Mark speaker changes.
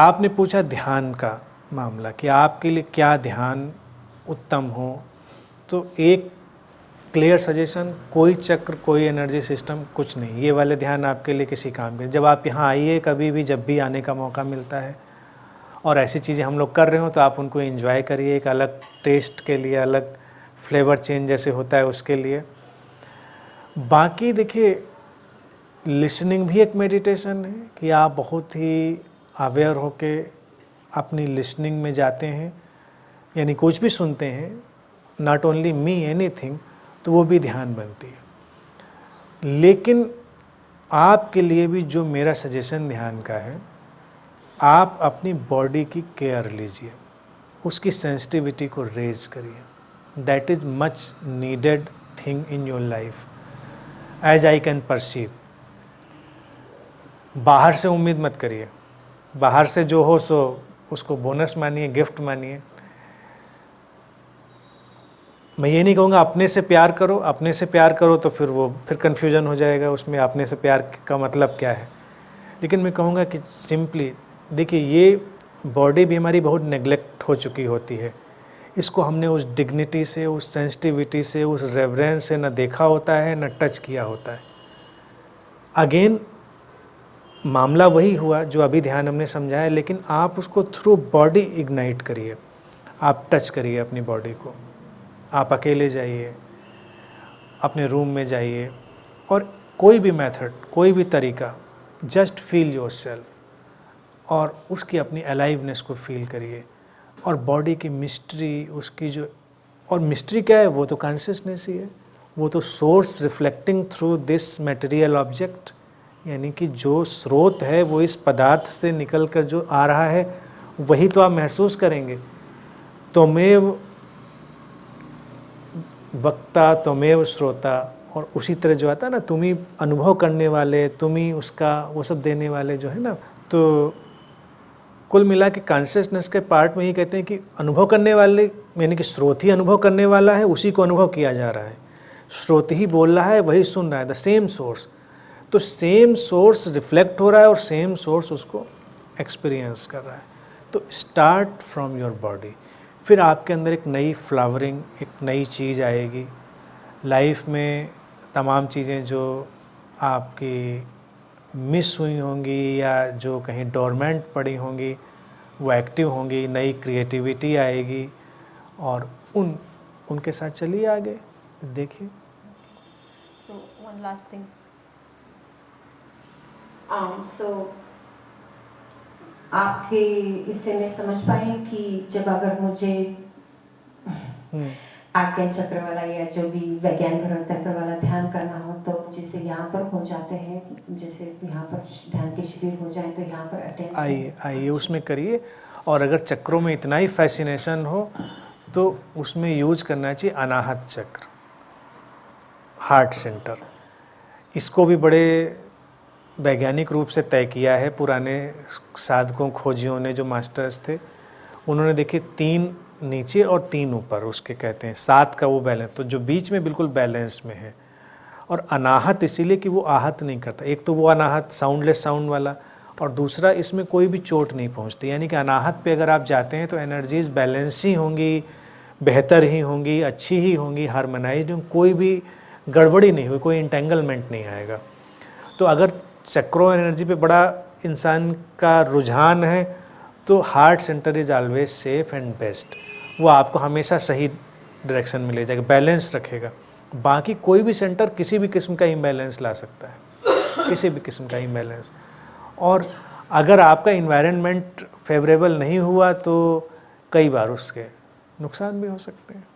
Speaker 1: आपने पूछा ध्यान का मामला कि आपके लिए क्या ध्यान उत्तम हो, तो एक क्लियर सजेशन, कोई चक्र, कोई एनर्जी सिस्टम, कुछ नहीं, ये वाले ध्यान आपके लिए किसी काम के। जब आप यहाँ आइए कभी भी, जब भी आने का मौका मिलता है और ऐसी चीज़ें हम लोग कर रहे हो तो आप उनको एंजॉय करिए, एक अलग टेस्ट के लिए, अलग फ्लेवर चेंज जैसे होता है उसके लिए। बाकी देखिए, लिसनिंग भी एक मेडिटेशन है कि आप बहुत ही अवेयर होके अपनी लिसनिंग में जाते हैं, यानी कुछ भी सुनते हैं, नॉट ओनली मी, एनीथिंग, तो वो भी ध्यान बनती है। लेकिन आपके लिए भी जो मेरा सजेशन ध्यान का है, आप अपनी बॉडी की केयर लीजिए, उसकी सेंसिटिविटी को रेज करिए। That is much needed thing in your life as I can perceive. बाहर से उम्मीद मत करिए, बाहर से जो हो सो उसको बोनस मानिए, गिफ्ट मानिए। मैं ये नहीं कहूँगा अपने से प्यार करो, अपने से प्यार करो तो फिर कन्फ्यूजन हो जाएगा उसमें, अपने से प्यार का मतलब क्या है। लेकिन मैं कहूँगा कि सिंपली देखिए, ये बॉडी भी हमारी बहुत नेग्लेक्ट हो चुकी होती है, इसको हमने उस डिग्निटी से, उस सेंसिटिविटी से, उस रेवरेंस से न देखा होता है, न टच किया होता है। अगेन मामला वही हुआ जो अभी ध्यान हमने समझाया, लेकिन आप उसको थ्रू बॉडी इग्नाइट करिए, आप टच करिए अपनी बॉडी को। आप अकेले जाइए, अपने रूम में जाइए, और कोई भी मेथड, कोई भी तरीका, जस्ट फील योरसेल्फ और उसकी अपनी अलाइवनेस को फील करिए। और बॉडी की मिस्ट्री, उसकी जो, और मिस्ट्री क्या है, वो तो कॉन्शियसनेस ही है, वो तो source reflecting through this material object, यानी कि जो स्रोत है वो इस पदार्थ से निकल कर जो आ रहा है वही तो आप महसूस करेंगे। त्वमेव वक्ता त्वमेव श्रोता, और उसी तरह जो आता है ना, तुम ही अनुभव करने वाले, तुम ही उसका वो सब देने वाले जो है ना। तो कुल मिला के कॉन्शियसनेस के पार्ट में ही कहते हैं कि अनुभव करने वाले, यानी कि स्रोत ही अनुभव करने वाला है, उसी को अनुभव किया जा रहा है, स्रोत ही बोल रहा है, वही सुन रहा है, द सेम सोर्स। तो सेम सोर्स रिफ्लेक्ट हो रहा है और सेम सोर्स उसको एक्सपीरियंस कर रहा है। तो स्टार्ट फ्रॉम योर बॉडी, फिर आपके अंदर एक नई फ्लावरिंग, एक नई चीज़ आएगी लाइफ में। तमाम चीज़ें जो आपकी मिस हुई होंगी या जो कहीं डोरमेंट पड़ी होंगी वो एक्टिव होंगी, नई क्रिएटिविटी आएगी, और उनके साथ चलिए आगे, देखिए।
Speaker 2: So one last thing.
Speaker 3: So आपके इससे मैं समझ पाई कि जब अगर मुझे आज्ञा चक्र वाला या जो भी वैज्ञानिक तंत्र वाला ध्यान करना हो, तो जैसे यहाँ पर हो जाते हैं, जैसे यहाँ पर ध्यान के शिविर हो जाए तो यहाँ पर अटेंड
Speaker 1: आइए उसमें करिए। और अगर चक्रों में इतना ही फैसिनेशन हो तो उसमें यूज करना चाहिए अनाहत चक्र, हार्ट सेंटर। इसको भी बड़े वैज्ञानिक रूप से तय किया है पुराने साधकों, खोजियों ने, जो मास्टर्स थे, उन्होंने देखिए 3 नीचे और 3 ऊपर, उसके कहते हैं 7 का वो बैलेंस, तो जो बीच में बिल्कुल बैलेंस में है। और अनाहत इसीलिए कि वो आहत नहीं करता, एक तो वो अनाहत साउंडलेस साउंड वाला, और दूसरा इसमें कोई भी चोट नहीं पहुंचती, यानी कि अनाहत पे अगर आप जाते हैं तो एनर्जीज बैलेंस ही होंगी, बेहतर ही होंगी, अच्छी ही होंगी, हार्मोनाइज्ड होंगी, कोई भी गड़बड़ी नहीं हुई, कोई इंटेंगलमेंट नहीं आएगा। तो अगर चक्रों एनर्जी पे बड़ा इंसान का रुझान है तो heart centre is always safe and best, वो आपको हमेशा सही डायरेक्शन में ले जाएगा, बैलेंस रखेगा। बाकी कोई भी सेंटर किसी भी किस्म का इम्बैलेंस ला सकता है, किसी भी किस्म का इम्बैलेंस। और अगर आपका इन्वायरमेंट फेवरेबल नहीं हुआ तो कई बार उसके नुकसान भी हो सकते हैं।